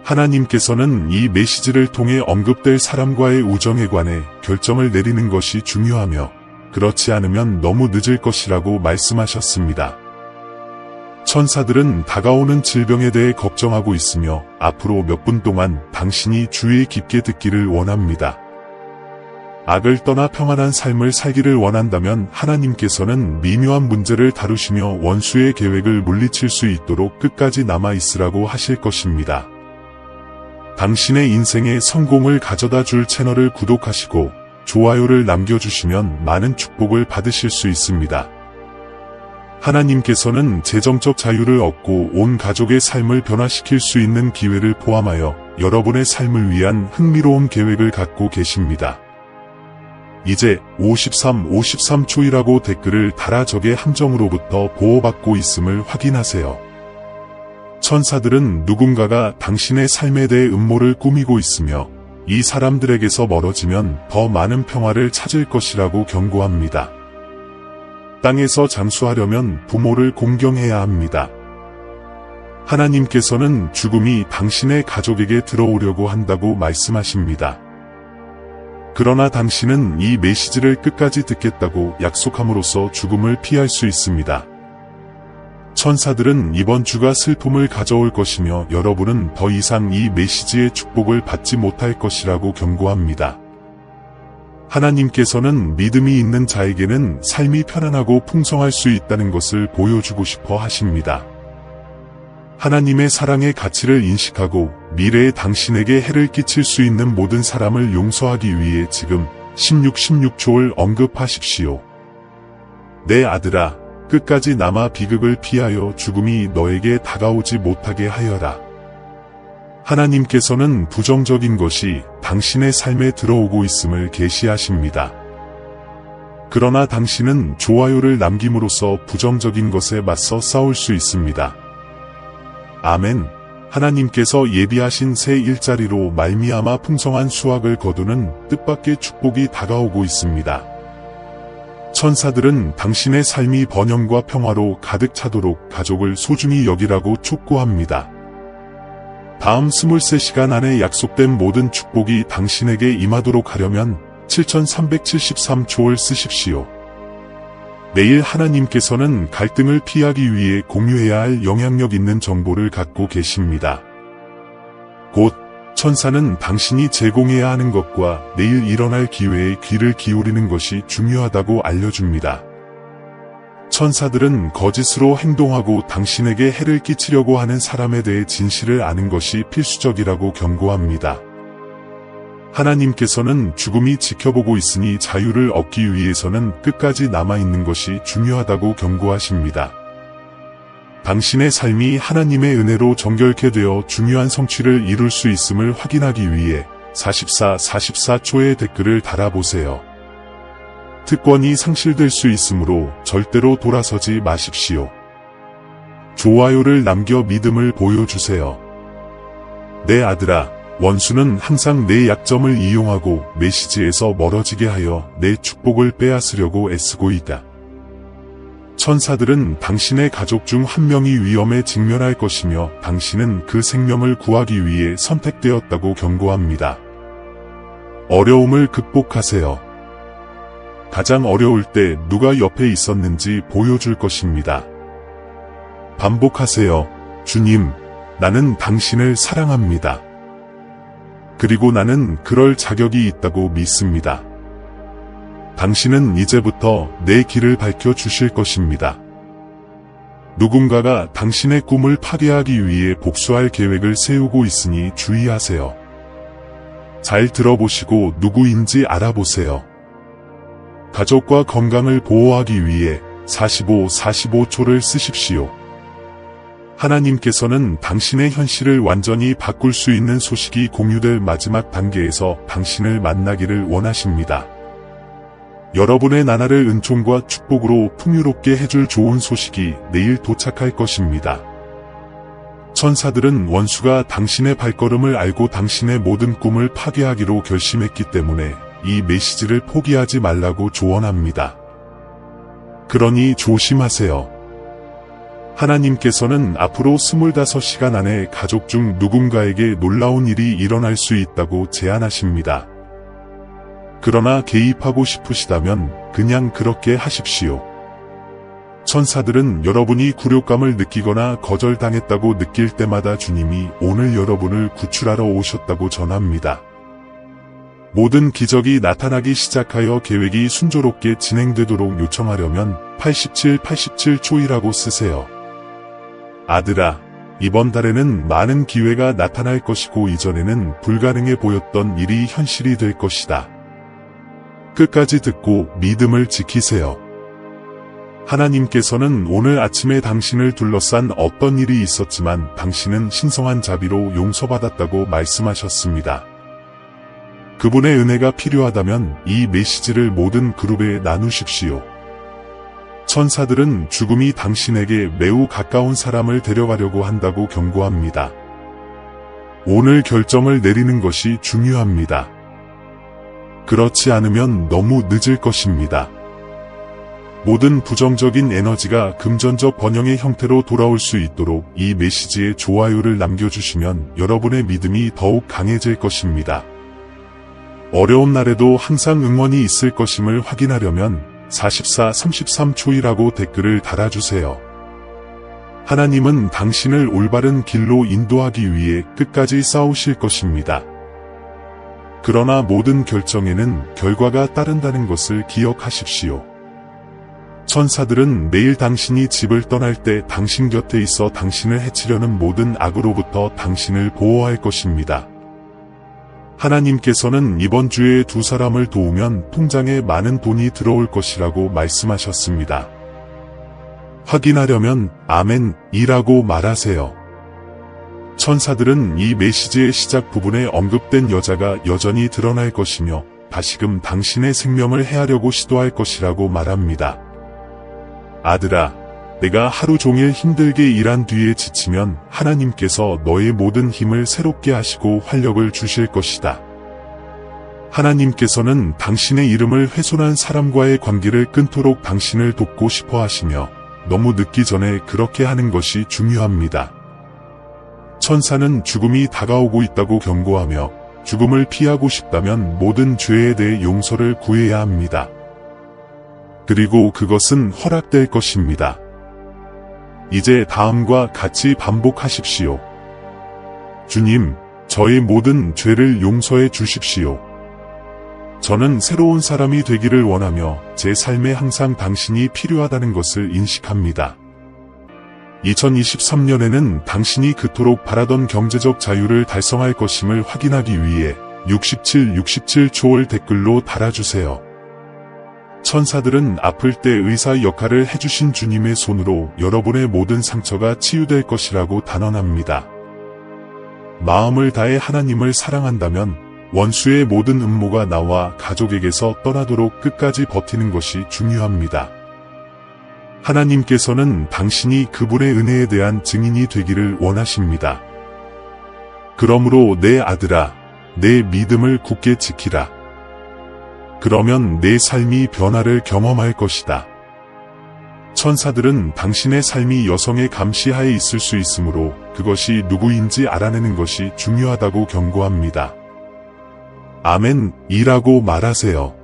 하나님께서는 이 메시지를 통해 언급될 사람과의 우정에 관해 결정을 내리는 것이 중요하며 그렇지 않으면 너무 늦을 것이라고 말씀하셨습니다. 천사들은 다가오는 질병에 대해 걱정하고 있으며 앞으로 몇 분 동안 당신이 주의 깊게 듣기를 원합니다. 악을 떠나 평안한 삶을 살기를 원한다면 하나님께서는 미묘한 문제를 다루시며 원수의 계획을 물리칠 수 있도록 끝까지 남아 있으라고 하실 것입니다. 당신의 인생에 성공을 가져다 줄 채널을 구독하시고 좋아요를 남겨주시면 많은 축복을 받으실 수 있습니다. 하나님께서는 재정적 자유를 얻고 온 가족의 삶을 변화시킬 수 있는 기회를 포함하여 여러분의 삶을 위한 흥미로운 계획을 갖고 계십니다. 이제 53초이라고 댓글을 달아 적의 함정으로부터 보호받고 있음을 확인하세요. 천사들은 누군가가 당신의 삶에 대해 음모를 꾸미고 있으며 이 사람들에게서 멀어지면 더 많은 평화를 찾을 것이라고 경고합니다. 땅에서 장수하려면 부모를 공경해야 합니다. 하나님께서는 죽음이 당신의 가족에게 들어오려고 한다고 말씀하십니다. 그러나 당신은 이 메시지를 끝까지 듣겠다고 약속함으로써 죽음을 피할 수 있습니다. 천사들은 이번 주가 슬픔을 가져올 것이며 여러분은 더 이상 이 메시지의 축복을 받지 못할 것이라고 경고합니다. 하나님께서는 믿음이 있는 자에게는 삶이 편안하고 풍성할 수 있다는 것을 보여주고 싶어 하십니다. 하나님의 사랑의 가치를 인식하고 미래의 당신에게 해를 끼칠 수 있는 모든 사람을 용서하기 위해 지금 16초를 언급하십시오. 내 아들아, 끝까지 남아 비극을 피하여 죽음이 너에게 다가오지 못하게 하여라. 하나님께서는 부정적인 것이 당신의 삶에 들어오고 있음을 계시하십니다. 그러나 당신은 좋아요를 남김으로써 부정적인 것에 맞서 싸울 수 있습니다. 아멘. 하나님께서 예비하신 새 일자리로 말미암아 풍성한 수확을 거두는 뜻밖의 축복이 다가오고 있습니다. 천사들은 당신의 삶이 번영과 평화로 가득 차도록 가족을 소중히 여기라고 촉구합니다. 다음 23시간 안에 약속된 모든 축복이 당신에게 임하도록 하려면 7373초를 쓰십시오. 내일 하나님께서는 갈등을 피하기 위해 공유해야 할 영향력 있는 정보를 갖고 계십니다. 곧 천사는 당신이 제공해야 하는 것과 내일 일어날 기회에 귀를 기울이는 것이 중요하다고 알려줍니다. 천사들은 거짓으로 행동하고 당신에게 해를 끼치려고 하는 사람에 대해 진실을 아는 것이 필수적이라고 경고합니다. 하나님께서는 죽음이 지켜보고 있으니 자유를 얻기 위해서는 끝까지 남아있는 것이 중요하다고 경고하십니다. 당신의 삶이 하나님의 은혜로 정결케 되어 중요한 성취를 이룰 수 있음을 확인하기 위해 44초의 댓글을 달아보세요. 특권이 상실될 수 있으므로 절대로 돌아서지 마십시오. 좋아요를 남겨 믿음을 보여주세요. 내 아들아, 원수는 항상 내 약점을 이용하고 메시지에서 멀어지게 하여 내 축복을 빼앗으려고 애쓰고 있다. 천사들은 당신의 가족 중 한 명이 위험에 직면할 것이며 당신은 그 생명을 구하기 위해 선택되었다고 경고합니다. 어려움을 극복하세요. 가장 어려울 때 누가 옆에 있었는지 보여줄 것입니다. 반복하세요. 주님, 나는 당신을 사랑합니다. 그리고 나는 그럴 자격이 있다고 믿습니다. 당신은 이제부터 내 길을 밝혀주실 것입니다. 누군가가 당신의 꿈을 파괴하기 위해 복수할 계획을 세우고 있으니 주의하세요. 잘 들어보시고 누구인지 알아보세요. 가족과 건강을 보호하기 위해 45초를 쓰십시오. 하나님께서는 당신의 현실을 완전히 바꿀 수 있는 소식이 공유될 마지막 단계에서 당신을 만나기를 원하십니다. 여러분의 나날을 은총과 축복으로 풍요롭게 해줄 좋은 소식이 내일 도착할 것입니다. 천사들은 원수가 당신의 발걸음을 알고 당신의 모든 꿈을 파괴하기로 결심했기 때문에 이 메시지를 포기하지 말라고 조언합니다. 그러니 조심하세요. 하나님께서는 앞으로 25시간 안에 가족 중 누군가에게 놀라운 일이 일어날 수 있다고 제안하십니다. 그러나 개입하고 싶으시다면 그냥 그렇게 하십시오. 천사들은 여러분이 굴욕감을 느끼거나 거절당했다고 느낄 때마다 주님이 오늘 여러분을 구출하러 오셨다고 전합니다. 모든 기적이 나타나기 시작하여 계획이 순조롭게 진행되도록 요청하려면 87초이라고 쓰세요. 아들아, 이번 달에는 많은 기회가 나타날 것이고 이전에는 불가능해 보였던 일이 현실이 될 것이다. 끝까지 듣고 믿음을 지키세요. 하나님께서는 오늘 아침에 당신을 둘러싼 어떤 일이 있었지만 당신은 신성한 자비로 용서받았다고 말씀하셨습니다. 그분의 은혜가 필요하다면 이 메시지를 모든 그룹에 나누십시오. 천사들은 죽음이 당신에게 매우 가까운 사람을 데려가려고 한다고 경고합니다. 오늘 결정을 내리는 것이 중요합니다. 그렇지 않으면 너무 늦을 것입니다. 모든 부정적인 에너지가 금전적 번영의 형태로 돌아올 수 있도록 이 메시지에 좋아요를 남겨주시면 여러분의 믿음이 더욱 강해질 것입니다. 어려운 날에도 항상 응원이 있을 것임을 확인하려면 33초이라고 댓글을 달아주세요. 하나님은 당신을 올바른 길로 인도하기 위해 끝까지 싸우실 것입니다. 그러나 모든 결정에는 결과가 따른다는 것을 기억하십시오. 천사들은 매일 당신이 집을 떠날 때 당신 곁에 있어 당신을 해치려는 모든 악으로부터 당신을 보호할 것입니다. 하나님께서는 이번 주에 2사람을 도우면 통장에 많은 돈이 들어올 것이라고 말씀하셨습니다. 확인하려면 아멘이라고 말하세요. 천사들은 이 메시지의 시작 부분에 언급된 여자가 여전히 드러날 것이며 다시금 당신의 생명을 해하려고 시도할 것이라고 말합니다. 아들아, 내가 하루 종일 힘들게 일한 뒤에 지치면 하나님께서 너의 모든 힘을 새롭게 하시고 활력을 주실 것이다. 하나님께서는 당신의 이름을 훼손한 사람과의 관계를 끊도록 당신을 돕고 싶어 하시며 너무 늦기 전에 그렇게 하는 것이 중요합니다. 천사는 죽음이 다가오고 있다고 경고하며 죽음을 피하고 싶다면 모든 죄에 대해 용서를 구해야 합니다. 그리고 그것은 허락될 것입니다. 이제 다음과 같이 반복하십시오. 주님, 저의 모든 죄를 용서해 주십시오. 저는 새로운 사람이 되기를 원하며 제 삶에 항상 당신이 필요하다는 것을 인식합니다. 2023년에는 당신이 그토록 바라던 경제적 자유를 달성할 것임을 확인하기 위해 67초를 댓글로 달아주세요. 천사들은 아플 때 의사 역할을 해주신 주님의 손으로 여러분의 모든 상처가 치유될 것이라고 단언합니다. 마음을 다해 하나님을 사랑한다면 원수의 모든 음모가 나와 가족에게서 떠나도록 끝까지 버티는 것이 중요합니다. 하나님께서는 당신이 그분의 은혜에 대한 증인이 되기를 원하십니다. 그러므로 내 아들아, 내 믿음을 굳게 지키라. 그러면 내 삶이 변화를 경험할 것이다. 천사들은 당신의 삶이 여성의 감시하에 있을 수 있으므로 그것이 누구인지 알아내는 것이 중요하다고 경고합니다. 아멘이라고 말하세요.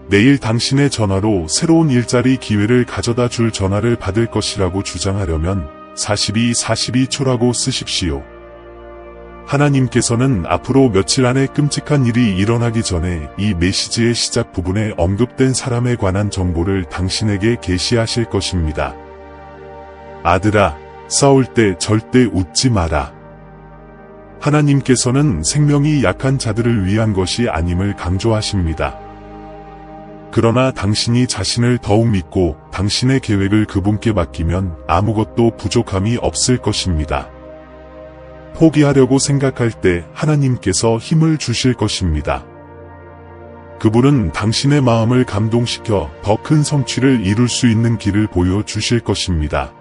내일 당신의 전화로 새로운 일자리 기회를 가져다 줄 전화를 받을 것이라고 주장하려면 42초라고 쓰십시오. 하나님께서는 앞으로 며칠 안에 끔찍한 일이 일어나기 전에 이 메시지의 시작 부분에 언급된 사람에 관한 정보를 당신에게 계시하실 것입니다. 아들아, 싸울 때 절대 웃지 마라. 하나님께서는 생명이 약한 자들을 위한 것이 아님을 강조하십니다. 그러나 당신이 자신을 더욱 믿고 당신의 계획을 그분께 맡기면 아무것도 부족함이 없을 것입니다. 포기하려고 생각할 때 하나님께서 힘을 주실 것입니다. 그분은 당신의 마음을 감동시켜 더 큰 성취를 이룰 수 있는 길을 보여주실 것입니다.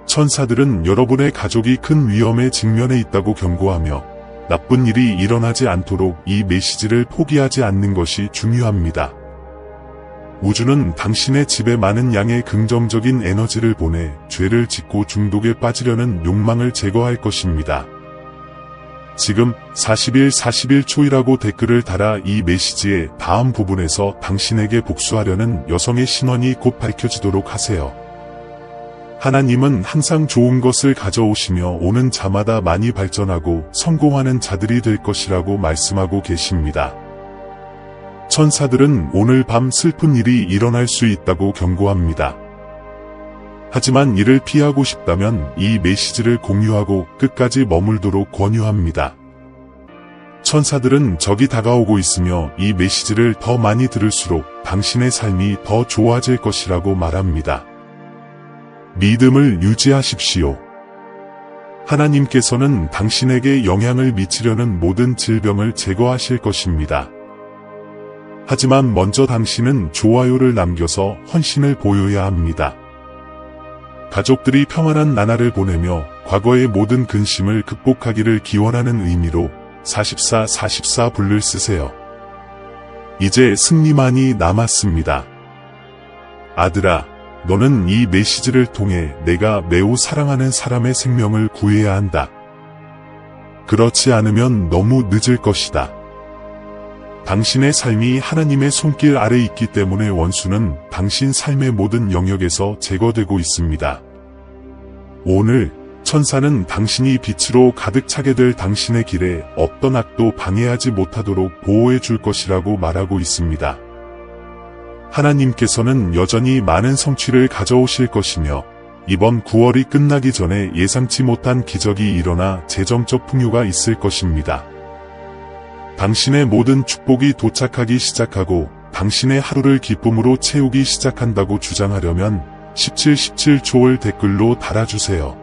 천사들은 여러분의 가족이 큰 위험에 직면해 있다고 경고하며 나쁜 일이 일어나지 않도록 이 메시지를 포기하지 않는 것이 중요합니다. 우주는 당신의 집에 많은 양의 긍정적인 에너지를 보내 죄를 짓고 중독에 빠지려는 욕망을 제거할 것입니다. 지금 41초이라고 댓글을 달아 이 메시지의 다음 부분에서 당신에게 복수하려는 여성의 신원이 곧 밝혀지도록 하세요. 하나님은 항상 좋은 것을 가져오시며 오는 자마다 많이 발전하고 성공하는 자들이 될 것이라고 말씀하고 계십니다. 천사들은 오늘 밤 슬픈 일이 일어날 수 있다고 경고합니다. 하지만 이를 피하고 싶다면 이 메시지를 공유하고 끝까지 머물도록 권유합니다. 천사들은 적이 다가오고 있으며 이 메시지를 더 많이 들을수록 당신의 삶이 더 좋아질 것이라고 말합니다. 믿음을 유지하십시오. 하나님께서는 당신에게 영향을 미치려는 모든 질병을 제거하실 것입니다. 하지만 먼저 당신은 좋아요를 남겨서 헌신을 보여야 합니다. 가족들이 평안한 나날을 보내며 과거의 모든 근심을 극복하기를 기원하는 의미로 44불을 쓰세요. 이제 승리만이 남았습니다. 아들아, 너는 이 메시지를 통해 내가 매우 사랑하는 사람의 생명을 구해야 한다. 그렇지 않으면 너무 늦을 것이다. 당신의 삶이 하나님의 손길 아래 있기 때문에 원수는 당신 삶의 모든 영역에서 제거되고 있습니다. 오늘 천사는 당신이 빛으로 가득 차게 될 당신의 길에 어떤 악도 방해하지 못하도록 보호해 줄 것이라고 말하고 있습니다. 하나님께서는 여전히 많은 성취를 가져오실 것이며 이번 9월이 끝나기 전에 예상치 못한 기적이 일어나 재정적 풍요가 있을 것입니다. 당신의 모든 축복이 도착하기 시작하고 당신의 하루를 기쁨으로 채우기 시작한다고 주장하려면 17초를 댓글로 달아주세요.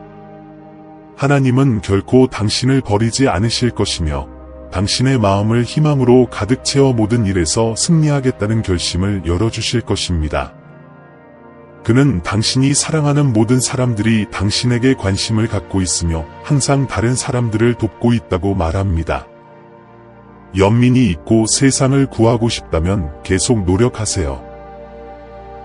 하나님은 결코 당신을 버리지 않으실 것이며 당신의 마음을 희망으로 가득 채워 모든 일에서 승리하겠다는 결심을 열어주실 것입니다. 그는 당신이 사랑하는 모든 사람들이 당신에게 관심을 갖고 있으며 항상 다른 사람들을 돕고 있다고 말합니다. 연민이 있고 세상을 구하고 싶다면 계속 노력하세요.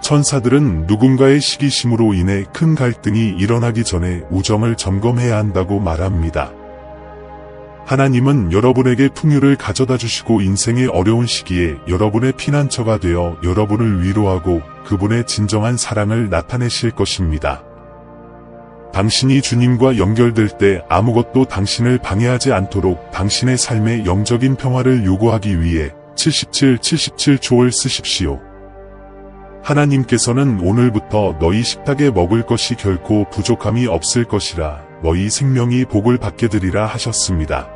천사들은 누군가의 시기심으로 인해 큰 갈등이 일어나기 전에 우정을 점검해야 한다고 말합니다. 하나님은 여러분에게 풍요를 가져다 주시고 인생의 어려운 시기에 여러분의 피난처가 되어 여러분을 위로하고 그분의 진정한 사랑을 나타내실 것입니다. 당신이 주님과 연결될 때 아무것도 당신을 방해하지 않도록 당신의 삶의 영적인 평화를 요구하기 위해 77초를 쓰십시오. 하나님께서는 오늘부터 너희 식탁에 먹을 것이 결코 부족함이 없을 것이라 너희 생명이 복을 받게 되리라 하셨습니다.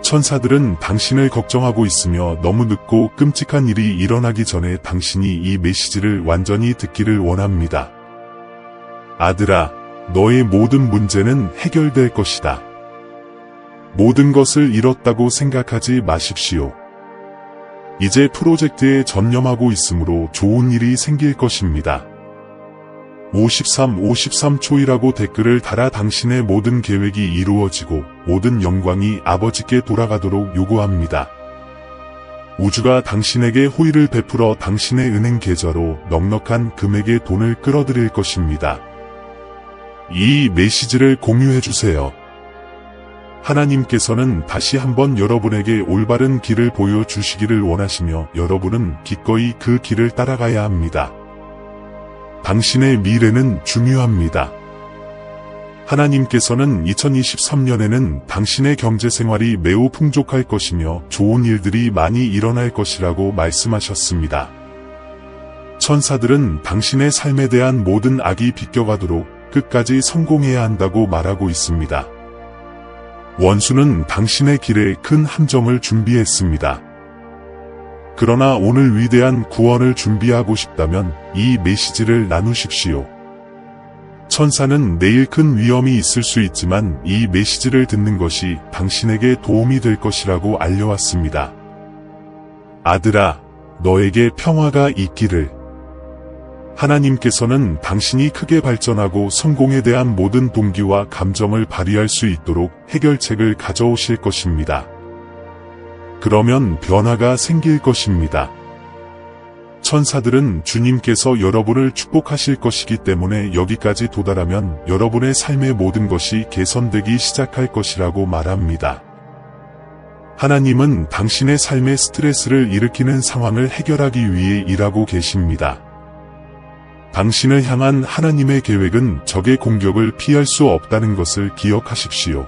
천사들은 당신을 걱정하고 있으며 너무 늦고 끔찍한 일이 일어나기 전에 당신이 이 메시지를 완전히 듣기를 원합니다. 아들아, 너의 모든 문제는 해결될 것이다. 모든 것을 잃었다고 생각하지 마십시오. 이제 프로젝트에 전념하고 있으므로 좋은 일이 생길 것입니다. 53초이라고 댓글을 달아 당신의 모든 계획이 이루어지고 모든 영광이 아버지께 돌아가도록 요구합니다. 우주가 당신에게 호의를 베풀어 당신의 은행 계좌로 넉넉한 금액의 돈을 끌어들일 것입니다. 이 메시지를 공유해주세요. 하나님께서는 다시 한번 여러분에게 올바른 길을 보여주시기를 원하시며 여러분은 기꺼이 그 길을 따라가야 합니다. 당신의 미래는 중요합니다. 하나님께서는 2023년에는 당신의 경제생활이 매우 풍족할 것이며 좋은 일들이 많이 일어날 것이라고 말씀하셨습니다. 천사들은 당신의 삶에 대한 모든 악이 비껴가도록 끝까지 성공해야 한다고 말하고 있습니다. 원수는 당신의 길에 큰 함정을 준비했습니다. 그러나 오늘 위대한 구원을 준비하고 싶다면 이 메시지를 나누십시오. 천사는 내일 큰 위험이 있을 수 있지만 이 메시지를 듣는 것이 당신에게 도움이 될 것이라고 알려왔습니다. 아들아, 너에게 평화가 있기를. 하나님께서는 당신이 크게 발전하고 성공에 대한 모든 동기와 감정을 발휘할 수 있도록 해결책을 가져오실 것입니다. 그러면 변화가 생길 것입니다. 천사들은 주님께서 여러분을 축복하실 것이기 때문에 여기까지 도달하면 여러분의 삶의 모든 것이 개선되기 시작할 것이라고 말합니다. 하나님은 당신의 삶의 스트레스를 일으키는 상황을 해결하기 위해 일하고 계십니다. 당신을 향한 하나님의 계획은 적의 공격을 피할 수 없다는 것을 기억하십시오.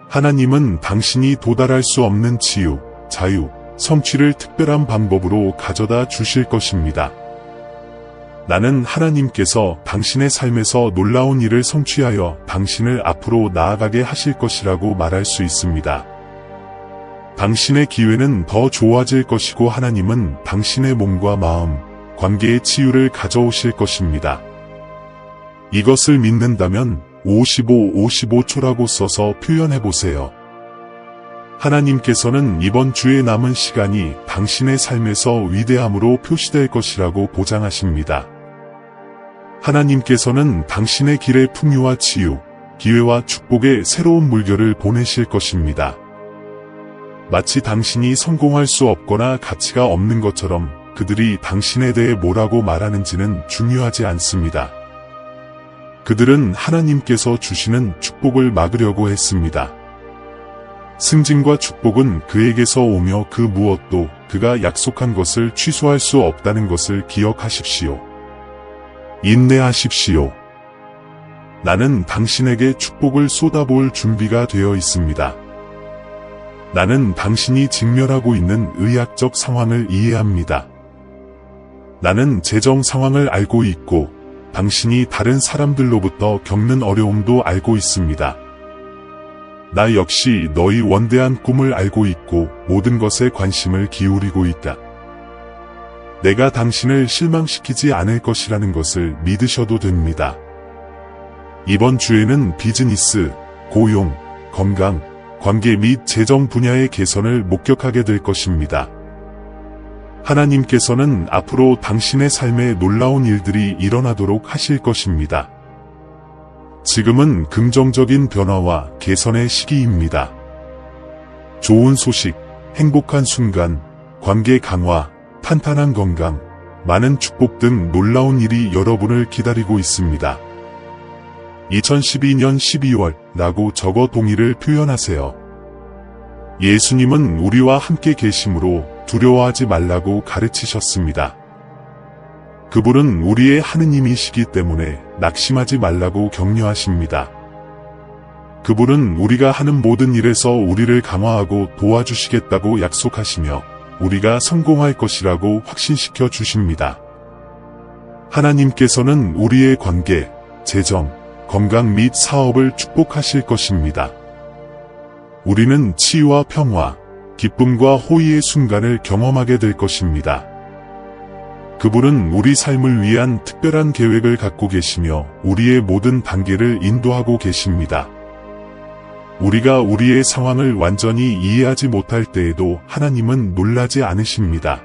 하나님은 당신이 도달할 수 없는 치유, 자유, 성취를 특별한 방법으로 가져다 주실 것입니다. 나는 하나님께서 당신의 삶에서 놀라운 일을 성취하여 당신을 앞으로 나아가게 하실 것이라고 말할 수 있습니다. 당신의 기회는 더 좋아질 것이고 하나님은 당신의 몸과 마음, 관계의 치유를 가져오실 것입니다. 이것을 믿는다면 55초라고 써서 표현해보세요. 하나님께서는 이번 주의 남은 시간이 당신의 삶에서 위대함으로 표시될 것이라고 보장하십니다. 하나님께서는 당신의 길에 풍요와 치유, 기회와 축복의 새로운 물결을 보내실 것입니다. 마치 당신이 성공할 수 없거나 가치가 없는 것처럼 그들이 당신에 대해 뭐라고 말하는지는 중요하지 않습니다. 그들은 하나님께서 주시는 축복을 막으려고 했습니다. 승진과 축복은 그에게서 오며 그 무엇도 그가 약속한 것을 취소할 수 없다는 것을 기억하십시오. 인내하십시오. 나는 당신에게 축복을 쏟아부을 준비가 되어 있습니다. 나는 당신이 직면하고 있는 의학적 상황을 이해합니다. 나는 재정 상황을 알고 있고 당신이 다른 사람들로부터 겪는 어려움도 알고 있습니다. 나 역시 너희 원대한 꿈을 알고 있고 모든 것에 관심을 기울이고 있다. 내가 당신을 실망시키지 않을 것이라는 것을 믿으셔도 됩니다. 이번 주에는 비즈니스, 고용, 건강, 관계 및 재정 분야의 개선을 목격하게 될 것입니다. 하나님께서는 앞으로 당신의 삶에 놀라운 일들이 일어나도록 하실 것입니다. 지금은 긍정적인 변화와 개선의 시기입니다. 좋은 소식, 행복한 순간, 관계 강화, 탄탄한 건강, 많은 축복 등 놀라운 일이 여러분을 기다리고 있습니다. 2012년 12월 라고 적어 동의를 표현하세요. 예수님은 우리와 함께 계심으로 두려워하지 말라고 가르치셨습니다. 그분은 우리의 하느님이시기 때문에 낙심하지 말라고 격려하십니다. 그분은 우리가 하는 모든 일에서 우리를 강화하고 도와주시겠다고 약속하시며 우리가 성공할 것이라고 확신시켜 주십니다. 하나님께서는 우리의 관계, 재정, 건강 및 사업을 축복하실 것입니다. 우리는 치유와 평화, 기쁨과 호의의 순간을 경험하게 될 것입니다. 그분은 우리 삶을 위한 특별한 계획을 갖고 계시며 우리의 모든 단계를 인도하고 계십니다. 우리가 우리의 상황을 완전히 이해하지 못할 때에도 하나님은 놀라지 않으십니다.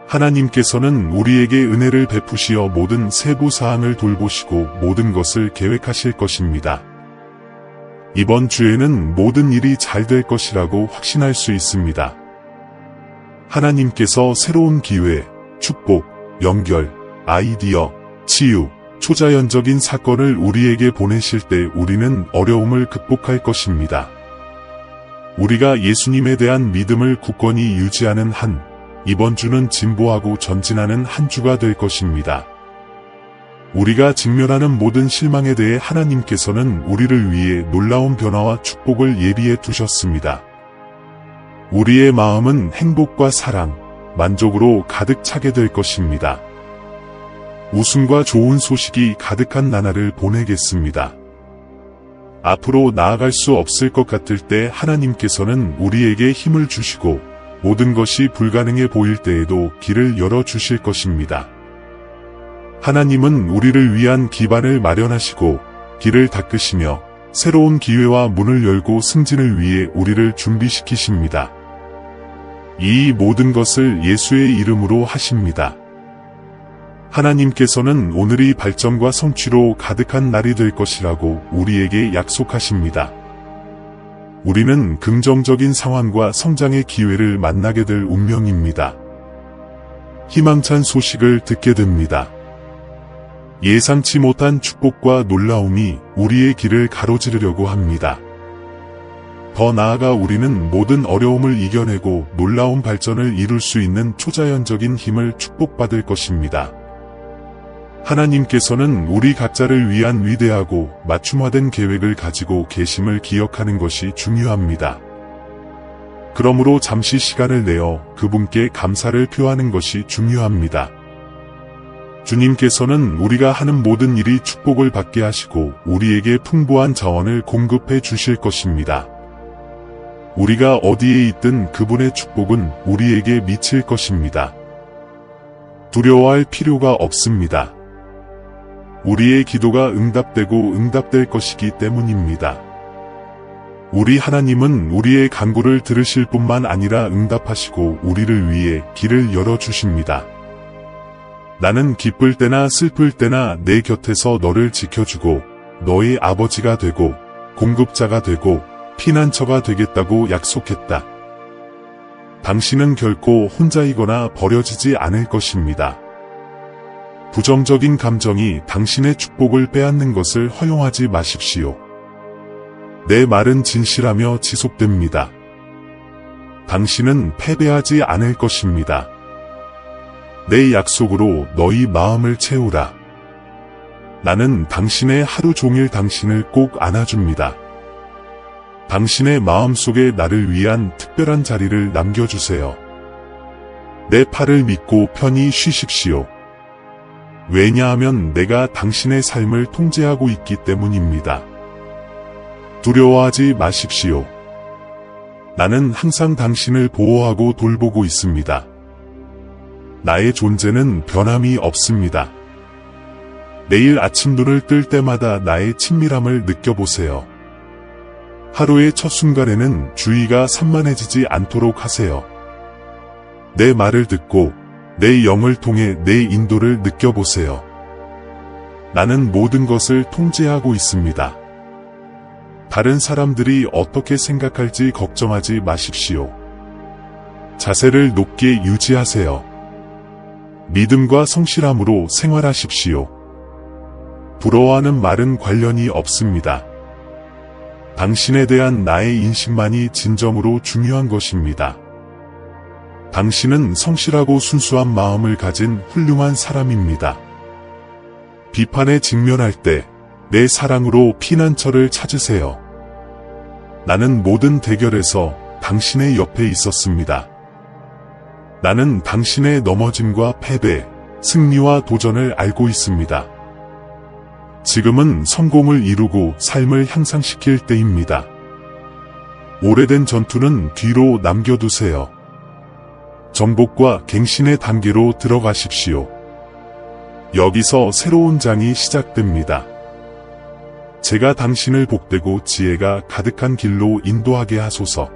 하나님께서는 우리에게 은혜를 베푸시어 모든 세부 사항을 돌보시고 모든 것을 계획하실 것입니다. 이번 주에는 모든 일이 잘 될 것이라고 확신할 수 있습니다. 하나님께서 새로운 기회, 축복, 연결, 아이디어, 치유, 초자연적인 사건을 우리에게 보내실 때 우리는 어려움을 극복할 것입니다. 우리가 예수님에 대한 믿음을 굳건히 유지하는 한, 이번 주는 진보하고 전진하는 한 주가 될 것입니다. 우리가 직면하는 모든 실망에 대해 하나님께서는 우리를 위해 놀라운 변화와 축복을 예비해 두셨습니다. 우리의 마음은 행복과 사랑, 만족으로 가득 차게 될 것입니다. 웃음과 좋은 소식이 가득한 나날을 보내겠습니다. 앞으로 나아갈 수 없을 것 같을 때 하나님께서는 우리에게 힘을 주시고 모든 것이 불가능해 보일 때에도 길을 열어주실 것입니다. 하나님은 우리를 위한 기반을 마련하시고 길을 닦으시며 새로운 기회와 문을 열고 승진을 위해 우리를 준비시키십니다. 이 모든 것을 예수의 이름으로 하십니다. 하나님께서는 오늘이 발전과 성취로 가득한 날이 될 것이라고 우리에게 약속하십니다. 우리는 긍정적인 상황과 성장의 기회를 만나게 될 운명입니다. 희망찬 소식을 듣게 됩니다. 예상치 못한 축복과 놀라움이 우리의 길을 가로지르려고 합니다. 더 나아가 우리는 모든 어려움을 이겨내고 놀라운 발전을 이룰 수 있는 초자연적인 힘을 축복받을 것입니다. 하나님께서는 우리 각자를 위한 위대하고 맞춤화된 계획을 가지고 계심을 기억하는 것이 중요합니다. 그러므로 잠시 시간을 내어 그분께 감사를 표하는 것이 중요합니다. 주님께서는 우리가 하는 모든 일이 축복을 받게 하시고 우리에게 풍부한 자원을 공급해 주실 것입니다. 우리가 어디에 있든 그분의 축복은 우리에게 미칠 것입니다. 두려워할 필요가 없습니다. 우리의 기도가 응답되고 응답될 것이기 때문입니다. 우리 하나님은 우리의 간구를 들으실 뿐만 아니라 응답하시고 우리를 위해 길을 열어주십니다. 나는 기쁠 때나 슬플 때나 내 곁에서 너를 지켜주고 너의 아버지가 되고 공급자가 되고 피난처가 되겠다고 약속했다. 당신은 결코 혼자이거나 버려지지 않을 것입니다. 부정적인 감정이 당신의 축복을 빼앗는 것을 허용하지 마십시오. 내 말은 진실하며 지속됩니다. 당신은 패배하지 않을 것입니다. 내 약속으로 너희 마음을 채우라. 나는 당신의 하루 종일 당신을 꼭 안아줍니다. 당신의 마음속에 나를 위한 특별한 자리를 남겨주세요. 내 팔을 믿고 편히 쉬십시오. 왜냐하면 내가 당신의 삶을 통제하고 있기 때문입니다. 두려워하지 마십시오. 나는 항상 당신을 보호하고 돌보고 있습니다. 나의 존재는 변함이 없습니다. 내일 아침 눈을 뜰 때마다 나의 친밀함을 느껴보세요. 하루의 첫 순간에는 주의가 산만해지지 않도록 하세요. 내 말을 듣고 내 영을 통해 내 인도를 느껴보세요. 나는 모든 것을 통제하고 있습니다. 다른 사람들이 어떻게 생각할지 걱정하지 마십시오. 자세를 높게 유지하세요. 믿음과 성실함으로 생활하십시오. 부러워하는 말은 관련이 없습니다. 당신에 대한 나의 인식만이 진정으로 중요한 것입니다. 당신은 성실하고 순수한 마음을 가진 훌륭한 사람입니다. 비판에 직면할 때 내 사랑으로 피난처를 찾으세요. 나는 모든 대결에서 당신의 옆에 있었습니다. 나는 당신의 넘어짐과 패배, 승리와 도전을 알고 있습니다. 지금은 성공을 이루고 삶을 향상시킬 때입니다. 오래된 전투는 뒤로 남겨두세요. 정복과 갱신의 단계로 들어가십시오. 여기서 새로운 장이 시작됩니다. 제가 당신을 복되고 지혜가 가득한 길로 인도하게 하소서.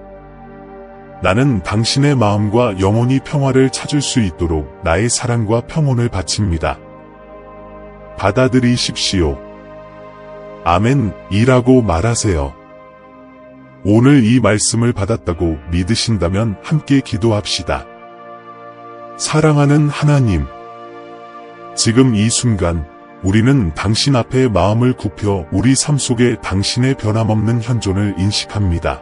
나는 당신의 마음과 영혼이 평화를 찾을 수 있도록 나의 사랑과 평온을 바칩니다. 받아들이십시오. 아멘, 이라고 말하세요. 오늘 이 말씀을 받았다고 믿으신다면 함께 기도합시다. 사랑하는 하나님, 지금 이 순간 우리는 당신 앞에 마음을 굽혀 우리 삶 속에 당신의 변함없는 현존을 인식합니다.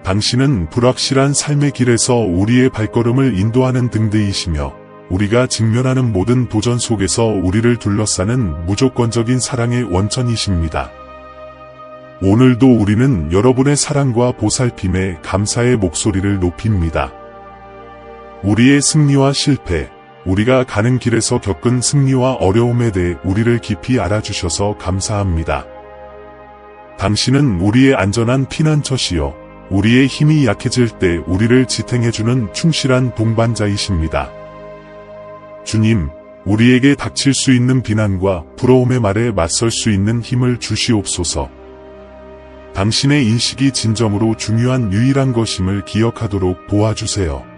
당신은 불확실한 삶의 길에서 우리의 발걸음을 인도하는 등대이시며 우리가 직면하는 모든 도전 속에서 우리를 둘러싸는 무조건적인 사랑의 원천이십니다. 오늘도 우리는 여러분의 사랑과 보살핌에 감사의 목소리를 높입니다. 우리의 승리와 실패, 우리가 가는 길에서 겪은 승리와 어려움에 대해 우리를 깊이 알아주셔서 감사합니다. 당신은 우리의 안전한 피난처시여 우리의 힘이 약해질 때 우리를 지탱해주는 충실한 동반자이십니다. 주님, 우리에게 닥칠 수 있는 비난과 부러움의 말에 맞설 수 있는 힘을 주시옵소서. 당신의 인식이 진정으로 중요한 유일한 것임을 기억하도록 도와주세요.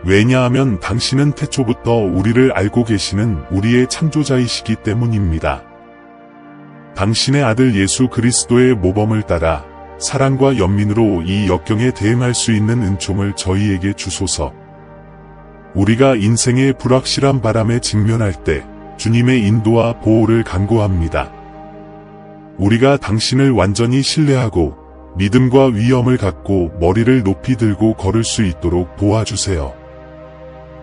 왜냐하면 당신은 태초부터 우리를 알고 계시는 우리의 창조자이시기 때문입니다. 당신의 아들 예수 그리스도의 모범을 따라 사랑과 연민으로 이 역경에 대응할 수 있는 은총을 저희에게 주소서. 우리가 인생의 불확실한 바람에 직면할 때 주님의 인도와 보호를 간구합니다. 우리가 당신을 완전히 신뢰하고 믿음과 위엄을 갖고 머리를 높이 들고 걸을 수 있도록 도와주세요.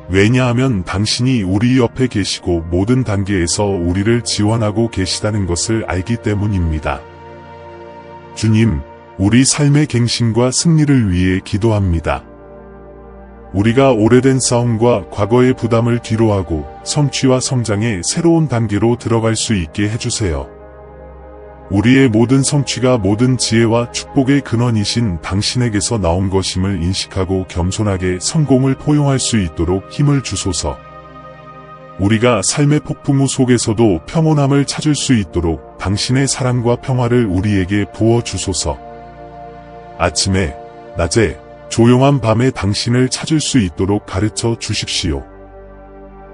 왜냐하면 당신이 우리 옆에 계시고 모든 단계에서 우리를 지원하고 계시다는 것을 알기 때문입니다. 주님, 우리 삶의 갱신과 승리를 위해 기도합니다. 우리가 오래된 싸움과 과거의 부담을 뒤로하고 성취와 성장의 새로운 단계로 들어갈 수 있게 해주세요. 우리의 모든 성취가 모든 지혜와 축복의 근원이신 당신에게서 나온 것임을 인식하고 겸손하게 성공을 포용할 수 있도록 힘을 주소서. 우리가 삶의 폭풍우 속에서도 평온함을 찾을 수 있도록 당신의 사랑과 평화를 우리에게 부어주소서. 아침에, 낮에, 조용한 밤에 당신을 찾을 수 있도록 가르쳐 주십시오.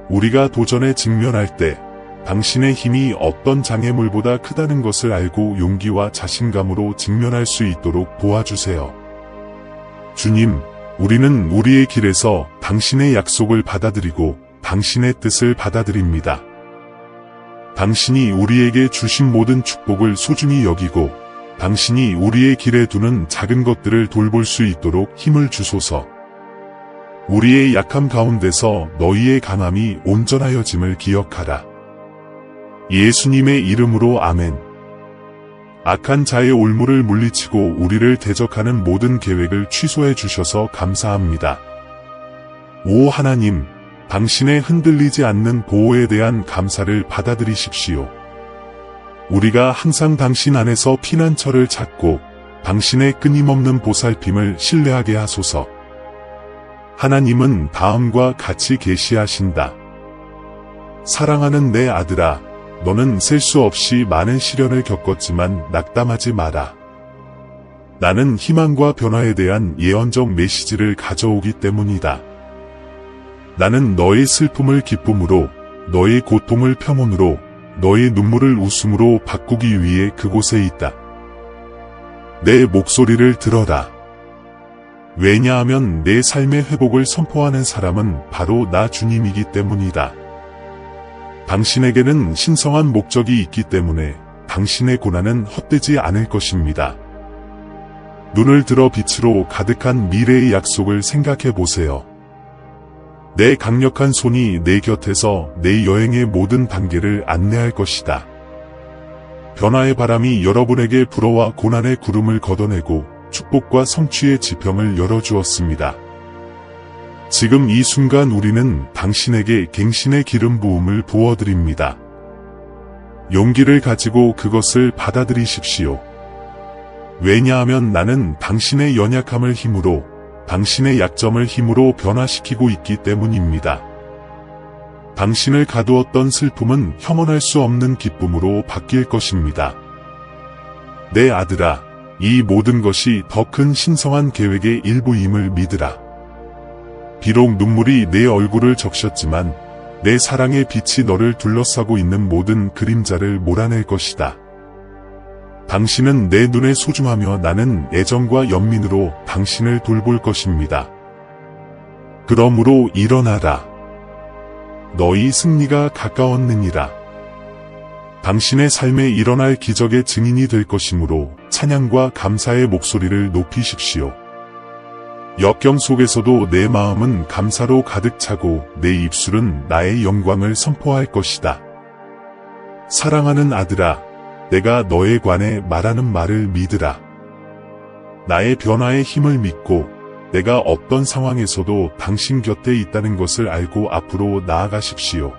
우리가 도전에 직면할 때 당신의 힘이 어떤 장애물보다 크다는 것을 알고 용기와 자신감으로 직면할 수 있도록 도와주세요. 주님, 우리는 우리의 길에서 당신의 약속을 받아들이고 당신의 뜻을 받아들입니다. 당신이 우리에게 주신 모든 축복을 소중히 여기고 당신이 우리의 길에 두는 작은 것들을 돌볼 수 있도록 힘을 주소서. 우리의 약함 가운데서 너희의 강함이 온전하여짐을 기억하라. 예수님의 이름으로 아멘. 악한 자의 올무를 물리치고 우리를 대적하는 모든 계획을 취소해 주셔서 감사합니다. 오 하나님, 당신의 흔들리지 않는 보호에 대한 감사를 받아들이십시오. 우리가 항상 당신 안에서 피난처를 찾고 당신의 끊임없는 보살핌을 신뢰하게 하소서. 하나님은 다음과 같이 계시하신다. 사랑하는 내 아들아, 너는 셀 수 없이 많은 시련을 겪었지만 낙담하지 마라. 나는 희망과 변화에 대한 예언적 메시지를 가져오기 때문이다. 나는 너의 슬픔을 기쁨으로, 너의 고통을 평온으로, 너의 눈물을 웃음으로 바꾸기 위해 그곳에 있다. 내 목소리를 들어라. 왜냐하면 내 삶의 회복을 선포하는 사람은 바로 나 주님이기 때문이다. 당신에게는 신성한 목적이 있기 때문에 당신의 고난은 헛되지 않을 것입니다. 눈을 들어 빛으로 가득한 미래의 약속을 생각해 보세요. 내 강력한 손이 내 곁에서 내 여행의 모든 단계를 안내할 것이다. 변화의 바람이 여러분에게 불어와 고난의 구름을 걷어내고 축복과 성취의 지평을 열어주었습니다. 지금 이 순간 우리는 당신에게 갱신의 기름 부음을 부어드립니다. 용기를 가지고 그것을 받아들이십시오. 왜냐하면 나는 당신의 연약함을 힘으로, 당신의 약점을 힘으로 변화시키고 있기 때문입니다. 당신을 가두었던 슬픔은 혐오할 수 없는 기쁨으로 바뀔 것입니다. 내 아들아, 이 모든 것이 더 큰 신성한 계획의 일부임을 믿으라. 비록 눈물이 내 얼굴을 적셨지만 내 사랑의 빛이 너를 둘러싸고 있는 모든 그림자를 몰아낼 것이다. 당신은 내 눈에 소중하며 나는 애정과 연민으로 당신을 돌볼 것입니다. 그러므로 일어나라. 너희 승리가 가까웠느니라. 당신의 삶에 일어날 기적의 증인이 될 것이므로 찬양과 감사의 목소리를 높이십시오. 역경 속에서도 내 마음은 감사로 가득 차고 내 입술은 나의 영광을 선포할 것이다. 사랑하는 아들아, 내가 너에 관해 말하는 말을 믿으라. 나의 변화의 힘을 믿고 내가 어떤 상황에서도 당신 곁에 있다는 것을 알고 앞으로 나아가십시오.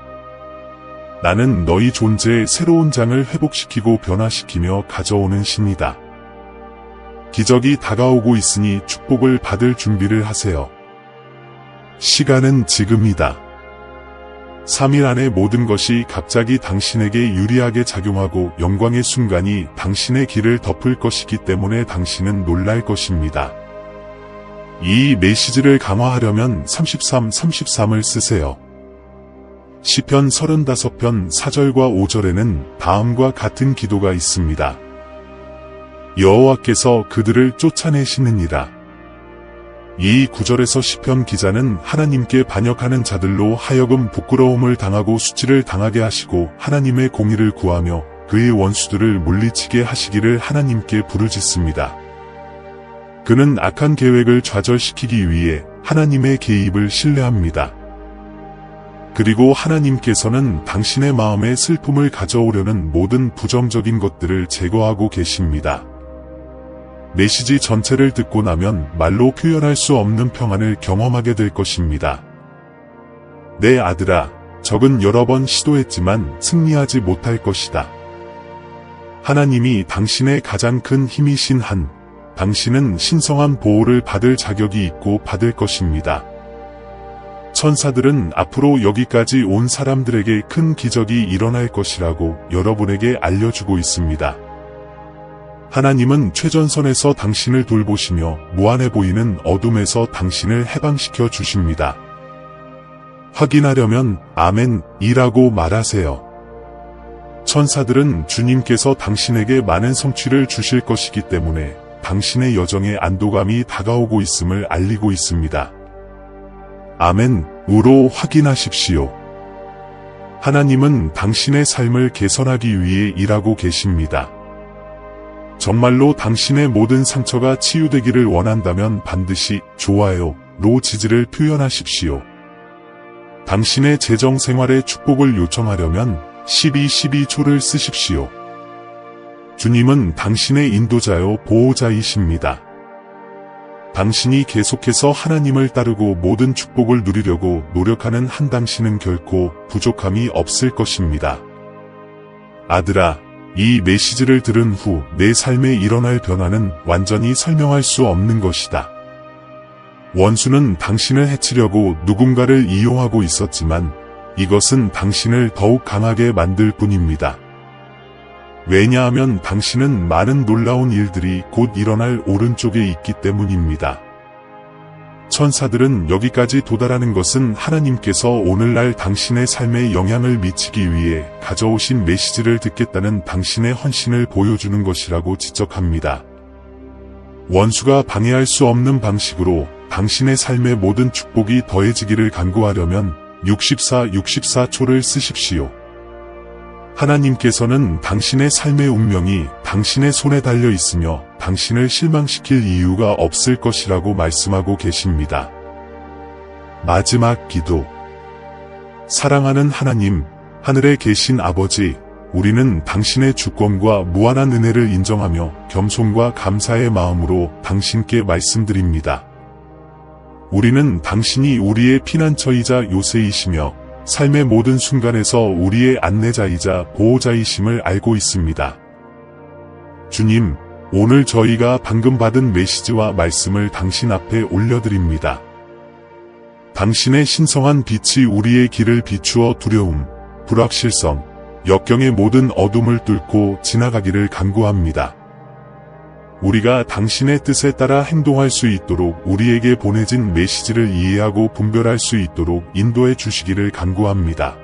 나는 너희 존재의 새로운 장을 회복시키고 변화시키며 가져오는 신이다. 기적이 다가오고 있으니 축복을 받을 준비를 하세요. 시간은 지금이다. 3일 안에 모든 것이 갑자기 당신에게 유리하게 작용하고 영광의 순간이 당신의 길을 덮을 것이기 때문에 당신은 놀랄 것입니다. 이 메시지를 강화하려면 33을 쓰세요. 시편 35편 4절과 5절에는 다음과 같은 기도가 있습니다. 여호와께서 그들을 쫓아내시느니라. 이 구절에서 시편 기자는 하나님께 반역하는 자들로 하여금 부끄러움을 당하고 수치를 당하게 하시고 하나님의 공의를 구하며 그의 원수들을 물리치게 하시기를 하나님께 부르짖습니다. 그는 악한 계획을 좌절시키기 위해 하나님의 개입을 신뢰합니다. 그리고 하나님께서는 당신의 마음에 슬픔을 가져오려는 모든 부정적인 것들을 제거하고 계십니다. 메시지 전체를 듣고 나면 말로 표현할 수 없는 평안을 경험하게 될 것입니다. 내 아들아, 적은 여러 번 시도했지만 승리하지 못할 것이다. 하나님이 당신의 가장 큰 힘이신 한, 당신은 신성한 보호를 받을 자격이 있고 받을 것입니다. 천사들은 앞으로 여기까지 온 사람들에게 큰 기적이 일어날 것이라고 여러분에게 알려주고 있습니다. 하나님은 최전선에서 당신을 돌보시며 무한해 보이는 어둠에서 당신을 해방시켜 주십니다. 확인하려면 아멘이라고 말하세요. 천사들은 주님께서 당신에게 많은 성취를 주실 것이기 때문에 당신의 여정에 안도감이 다가오고 있음을 알리고 있습니다. 아멘으로 확인하십시오. 하나님은 당신의 삶을 개선하기 위해 일하고 계십니다. 정말로 당신의 모든 상처가 치유되기를 원한다면 반드시 좋아요로 지지를 표현하십시오. 당신의 재정 생활에 축복을 요청하려면 12초를 쓰십시오. 주님은 당신의 인도자요 보호자이십니다. 당신이 계속해서 하나님을 따르고 모든 축복을 누리려고 노력하는 한 당신은 결코 부족함이 없을 것입니다. 아들아, 이 메시지를 들은 후 내 삶에 일어날 변화는 완전히 설명할 수 없는 것이다. 원수는 당신을 해치려고 누군가를 이용하고 있었지만 이것은 당신을 더욱 강하게 만들 뿐입니다. 왜냐하면 당신은 많은 놀라운 일들이 곧 일어날 오른쪽에 있기 때문입니다. 천사들은 여기까지 도달하는 것은 하나님께서 오늘날 당신의 삶에 영향을 미치기 위해 가져오신 메시지를 듣겠다는 당신의 헌신을 보여주는 것이라고 지적합니다. 원수가 방해할 수 없는 방식으로 당신의 삶의 모든 축복이 더해지기를 간구하려면 64초를 쓰십시오. 하나님께서는 당신의 삶의 운명이 당신의 손에 달려 있으며 당신을 실망시킬 이유가 없을 것이라고 말씀하고 계십니다. 마지막 기도. 사랑하는 하나님, 하늘에 계신 아버지, 우리는 당신의 주권과 무한한 은혜를 인정하며 겸손과 감사의 마음으로 당신께 말씀드립니다. 우리는 당신이 우리의 피난처이자 요새이시며 삶의 모든 순간에서 우리의 안내자이자 보호자이심을 알고 있습니다. 주님, 오늘 저희가 방금 받은 메시지와 말씀을 당신 앞에 올려드립니다. 당신의 신성한 빛이 우리의 길을 비추어 두려움, 불확실성, 역경의 모든 어둠을 뚫고 지나가기를 간구합니다. 우리가 당신의 뜻에 따라 행동할 수 있도록 우리에게 보내진 메시지를 이해하고 분별할 수 있도록 인도해 주시기를 간구합니다.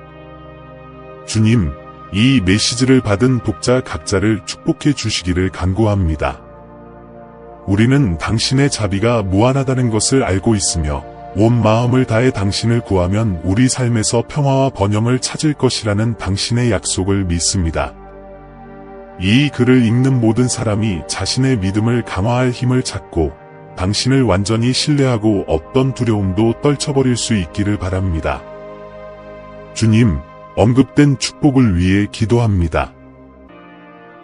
주님, 이 메시지를 받은 독자 각자를 축복해 주시기를 간구합니다. 우리는 당신의 자비가 무한하다는 것을 알고 있으며 온 마음을 다해 당신을 구하면 우리 삶에서 평화와 번영을 찾을 것이라는 당신의 약속을 믿습니다. 이 글을 읽는 모든 사람이 자신의 믿음을 강화할 힘을 찾고 당신을 완전히 신뢰하고 어떤 두려움도 떨쳐버릴 수 있기를 바랍니다. 주님, 언급된 축복을 위해 기도합니다.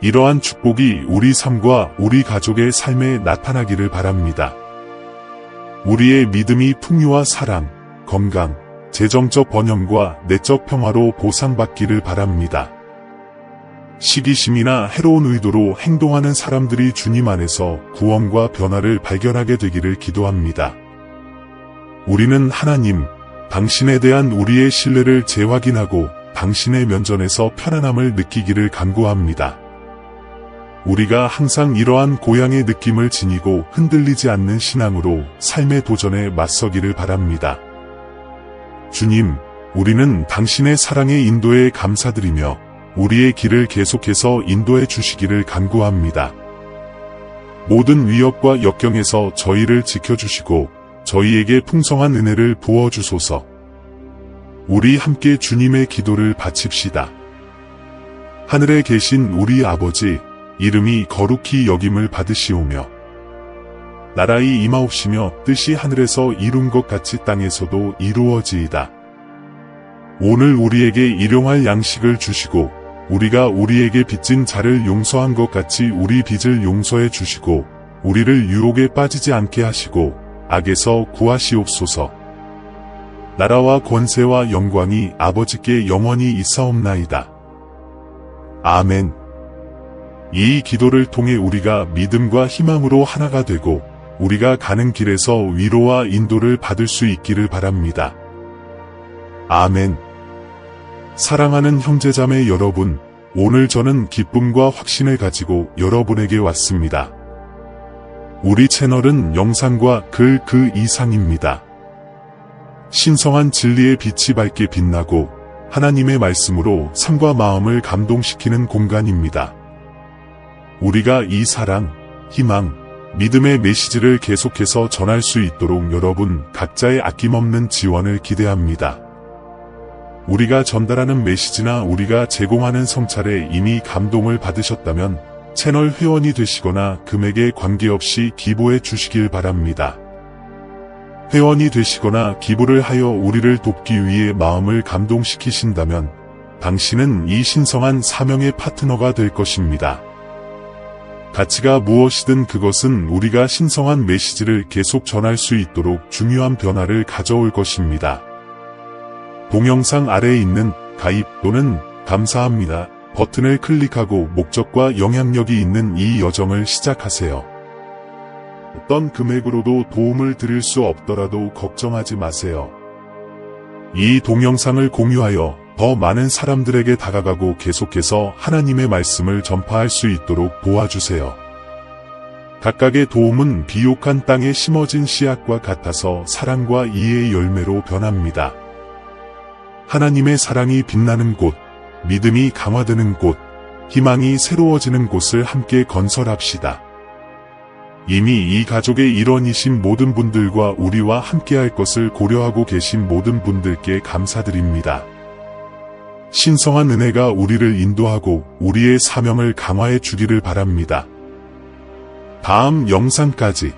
이러한 축복이 우리 삶과 우리 가족의 삶에 나타나기를 바랍니다. 우리의 믿음이 풍요와 사랑, 건강, 재정적 번영과 내적 평화로 보상받기를 바랍니다. 시기심이나 해로운 의도로 행동하는 사람들이 주님 안에서 구원과 변화를 발견하게 되기를 기도합니다. 우리는 하나님, 당신에 대한 우리의 신뢰를 재확인하고 당신의 면전에서 편안함을 느끼기를 간구합니다. 우리가 항상 이러한 고향의 느낌을 지니고 흔들리지 않는 신앙으로 삶의 도전에 맞서기를 바랍니다. 주님, 우리는 당신의 사랑의 인도에 감사드리며 우리의 길을 계속해서 인도해 주시기를 간구합니다. 모든 위협과 역경에서 저희를 지켜주시고 저희에게 풍성한 은혜를 부어주소서. 우리 함께 주님의 기도를 바칩시다. 하늘에 계신 우리 아버지, 이름이 거룩히 여김을 받으시오며 나라의 임하옵시며 뜻이 하늘에서 이룬 것 같이 땅에서도 이루어지이다. 오늘 우리에게 일용할 양식을 주시고 우리가 우리에게 빚진 자를 용서한 것 같이 우리 빚을 용서해 주시고 우리를 유혹에 빠지지 않게 하시고 악에서 구하시옵소서. 나라와 권세와 영광이 아버지께 영원히 있사옵나이다. 아멘. 이 기도를 통해 우리가 믿음과 희망으로 하나가 되고 우리가 가는 길에서 위로와 인도를 받을 수 있기를 바랍니다. 아멘. 사랑하는 형제자매 여러분, 오늘 저는 기쁨과 확신을 가지고 여러분에게 왔습니다. 우리 채널은 영상과 글 그 이상입니다. 신성한 진리의 빛이 밝게 빛나고 하나님의 말씀으로 삶과 마음을 감동시키는 공간입니다. 우리가 이 사랑, 희망, 믿음의 메시지를 계속해서 전할 수 있도록 여러분 각자의 아낌없는 지원을 기대합니다. 우리가 전달하는 메시지나 우리가 제공하는 성찰에 이미 감동을 받으셨다면 채널 회원이 되시거나 금액에 관계없이 기부해 주시길 바랍니다. 회원이 되시거나 기부를 하여 우리를 돕기 위해 마음을 감동시키신다면 당신은 이 신성한 사명의 파트너가 될 것입니다. 가치가 무엇이든 그것은 우리가 신성한 메시지를 계속 전할 수 있도록 중요한 변화를 가져올 것입니다. 동영상 아래에 있는 가입 또는 감사합니다 버튼을 클릭하고 목적과 영향력이 있는 이 여정을 시작하세요. 어떤 금액으로도 도움을 드릴 수 없더라도 걱정하지 마세요. 이 동영상을 공유하여 더 많은 사람들에게 다가가고 계속해서 하나님의 말씀을 전파할 수 있도록 도와주세요. 각각의 도움은 비옥한 땅에 심어진 씨앗과 같아서 사랑과 이해의 열매로 변합니다. 하나님의 사랑이 빛나는 곳, 믿음이 강화되는 곳, 희망이 새로워지는 곳을 함께 건설합시다. 이미 이 가족의 일원이신 모든 분들과 우리와 함께할 것을 고려하고 계신 모든 분들께 감사드립니다. 신성한 은혜가 우리를 인도하고 우리의 사명을 강화해 주기를 바랍니다. 다음 영상까지